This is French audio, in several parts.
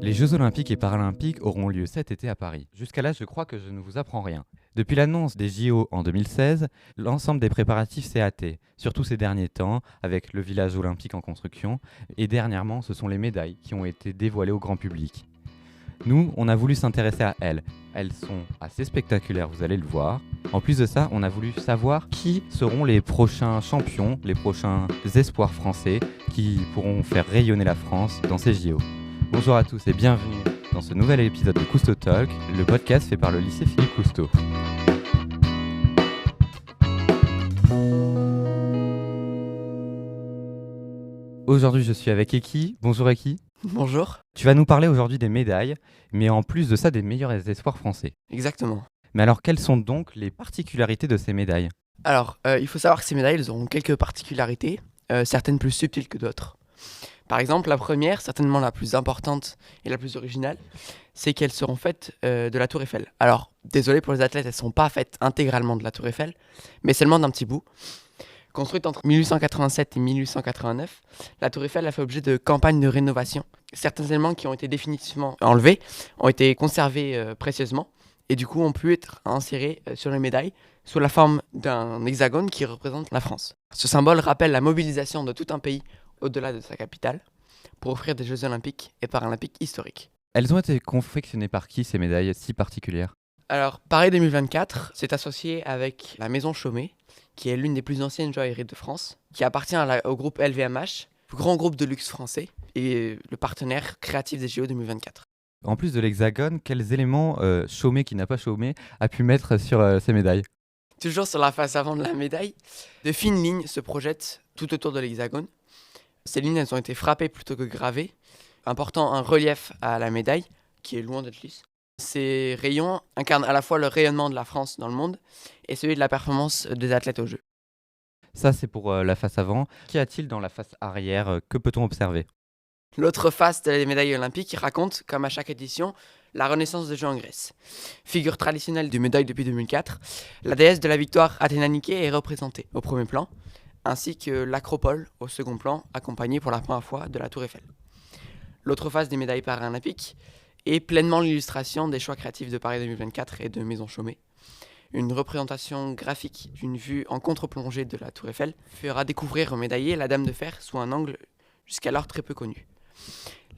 Les Jeux Olympiques et Paralympiques auront lieu cet été à Paris. Jusqu'à là, je crois que je ne vous apprends rien. Depuis l'annonce des JO en 2016, l'ensemble des préparatifs s'est hâté, surtout ces derniers temps, avec le village olympique en construction, et dernièrement, ce sont les médailles qui ont été dévoilées au grand public. Nous, on a voulu s'intéresser à elles. Elles sont assez spectaculaires, vous allez le voir. En plus de ça, on a voulu savoir qui seront les prochains champions, les prochains espoirs français qui pourront faire rayonner la France dans ces JO. Bonjour à tous et bienvenue dans ce nouvel épisode de Cousteau Talk, le podcast fait par le lycée Philippe Cousteau. Aujourd'hui, je suis avec Eki. Bonjour Eki. Bonjour. Tu vas nous parler aujourd'hui des médailles, mais en plus de ça, des meilleurs espoirs français. Exactement. Mais alors, quelles sont donc les particularités de ces médailles ? Alors, il faut savoir que ces médailles, elles auront quelques particularités, certaines plus subtiles que d'autres. Par exemple, la première, certainement la plus importante et la plus originale, c'est qu'elles seront faites de la Tour Eiffel. Alors, désolé pour les athlètes, elles ne sont pas faites intégralement de la Tour Eiffel, mais seulement d'un petit bout. Construite entre 1887 et 1889, la Tour Eiffel a fait objet de campagnes de rénovation. Certains éléments qui ont été définitivement enlevés ont été conservés précieusement et du coup ont pu être insérés sur les médailles sous la forme d'un hexagone qui représente la France. Ce symbole rappelle la mobilisation de tout un pays au-delà de sa capitale pour offrir des Jeux Olympiques et Paralympiques historiques. Elles ont été confectionnées par qui, ces médailles si particulières ? Alors, Paris 2024 s'est associé avec la Maison Chaumet, qui est l'une des plus anciennes joailleries de France, qui appartient au groupe LVMH, le grand groupe de luxe français, et le partenaire créatif des JO 2024. En plus de l'hexagone, quels éléments Chaumet qui n'a pas Chaumet a pu mettre sur ces médailles ? Toujours sur la face avant de la médaille, de fines lignes se projettent tout autour de l'hexagone. Ces lignes, elles ont été frappées plutôt que gravées, apportant un relief à la médaille, qui est loin d'être lisse. Ces rayons incarnent à la fois le rayonnement de la France dans le monde et celui de la performance des athlètes aux Jeux. Ça, c'est pour la face avant. Qu'y a-t-il dans la face arrière ? Que peut-on observer ? L'autre face des médailles olympiques raconte, comme à chaque édition, la renaissance des Jeux en Grèce. Figure traditionnelle des médailles depuis 2004, la déesse de la victoire Athéna-Niké est représentée au premier plan, ainsi que l'Acropole au second plan, accompagnée pour la première fois de la Tour Eiffel. L'autre face des médailles paralympiques est pleinement l'illustration des choix créatifs de Paris 2024 et de Maison Chaumet. Une représentation graphique d'une vue en contre-plongée de la Tour Eiffel fera découvrir aux médaillés la Dame de Fer sous un angle jusqu'alors très peu connu.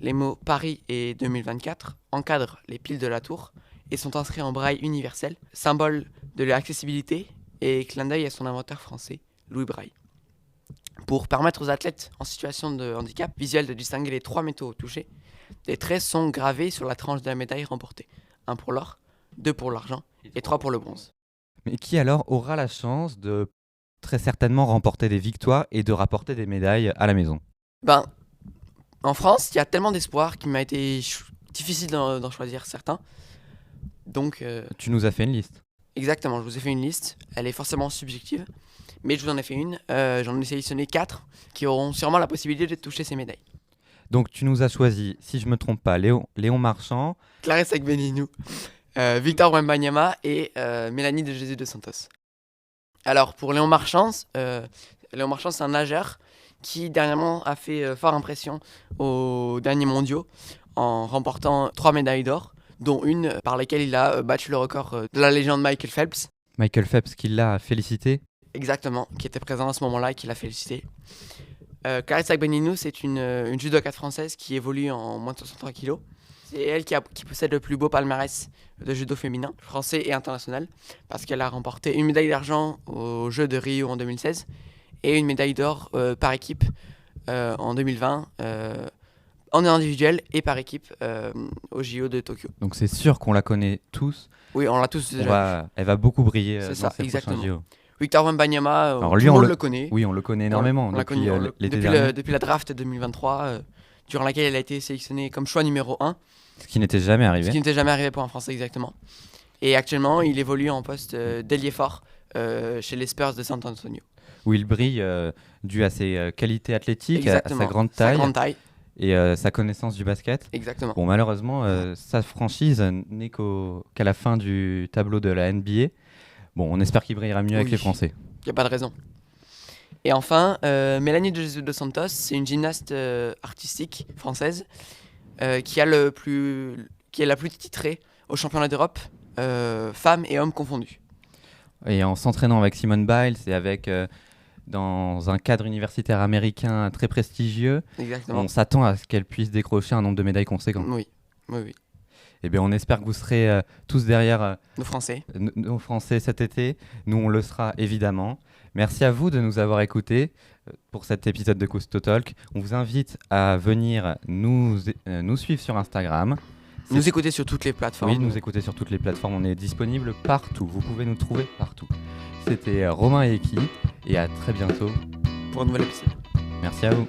Les mots Paris et 2024 encadrent les piles de la tour et sont inscrits en braille universel, symbole de l'accessibilité et clin d'œil à son inventeur français, Louis Braille. Pour permettre aux athlètes en situation de handicap visuel de distinguer les trois métaux touchés, des traits sont gravés sur la tranche de la médaille remportée. 1 pour l'or, 2 pour l'argent et 3 pour le bronze. Mais qui alors aura la chance de très certainement remporter des victoires et de rapporter des médailles à la maison ? En France, il y a tellement d'espoir qu'il m'a été difficile d'en choisir certains. Donc, Tu nous as fait une liste. Exactement, je vous ai fait une liste. Elle est forcément subjective, mais je vous en ai fait une. J'en ai sélectionné 4 qui auront sûrement la possibilité de toucher ces médailles. Donc tu nous as choisi, si je ne me trompe pas, Léon Marchand, Clarisse Agbenienou, Victor Wembanyama et Mélanie de Jésus de Santos. Alors pour Léon Marchand, c'est un nageur qui dernièrement a fait fort impression aux derniers mondiaux en remportant 3 médailles d'or, dont une par laquelle il a battu le record de la légende Michael Phelps. Michael Phelps qui l'a félicité. Exactement, qui était présent à ce moment-là et qui l'a félicité. Clarisse Agbenienou, c'est une judokate française qui évolue en moins de 63 kg. C'est elle qui possède le plus beau palmarès de judo féminin, français et international, parce qu'elle a remporté une médaille d'argent aux Jeux de Rio en 2016 et une médaille d'or par équipe en 2020, en individuel et par équipe au JO de Tokyo. Donc c'est sûr qu'on la connaît tous. Oui, on l'a tous déjà. Elle va beaucoup briller dans ça, ces exactement. prochains JO. Victor Wembanyama, Alors, tout lui, le monde le connaît. Oui, on le connaît énormément. On l'a connu depuis la draft 2023, durant laquelle elle a été sélectionnée comme choix numéro 1. Ce qui n'était jamais arrivé. Ce qui n'était jamais arrivé pour un Français, exactement. Et actuellement, il évolue en poste d'ailier fort chez les Spurs de San Antonio. Où il brille dû à ses qualités athlétiques, à sa grande taille. Et sa connaissance du basket. Exactement. Bon, malheureusement, sa franchise n'est qu'à la fin du tableau de la NBA. Bon, on espère qu'il brillera mieux avec les Français. Il n'y a pas de raison. Et enfin, Mélanie de Jésus de Santos, c'est une gymnaste artistique française qui est la plus titrée au championnat d'Europe, femmes et hommes confondus. Et en s'entraînant avec Simone Biles et dans un cadre universitaire américain très prestigieux, Exactement. on s'attend à ce qu'elle puisse décrocher un nombre de médailles conséquent. Oui. Eh bien, on espère que vous serez tous derrière Nos Français cet été. Nous, on le sera évidemment. Merci à vous de nous avoir écoutés pour cet épisode de Cousteau Talk. On vous invite à venir nous suivre sur Instagram. Nous écouter sur toutes les plateformes. Oui, nous écouter sur toutes les plateformes. On est disponible partout. Vous pouvez nous trouver partout. C'était Romain et Eki. Et à très bientôt pour un nouvel épisode. Merci à vous.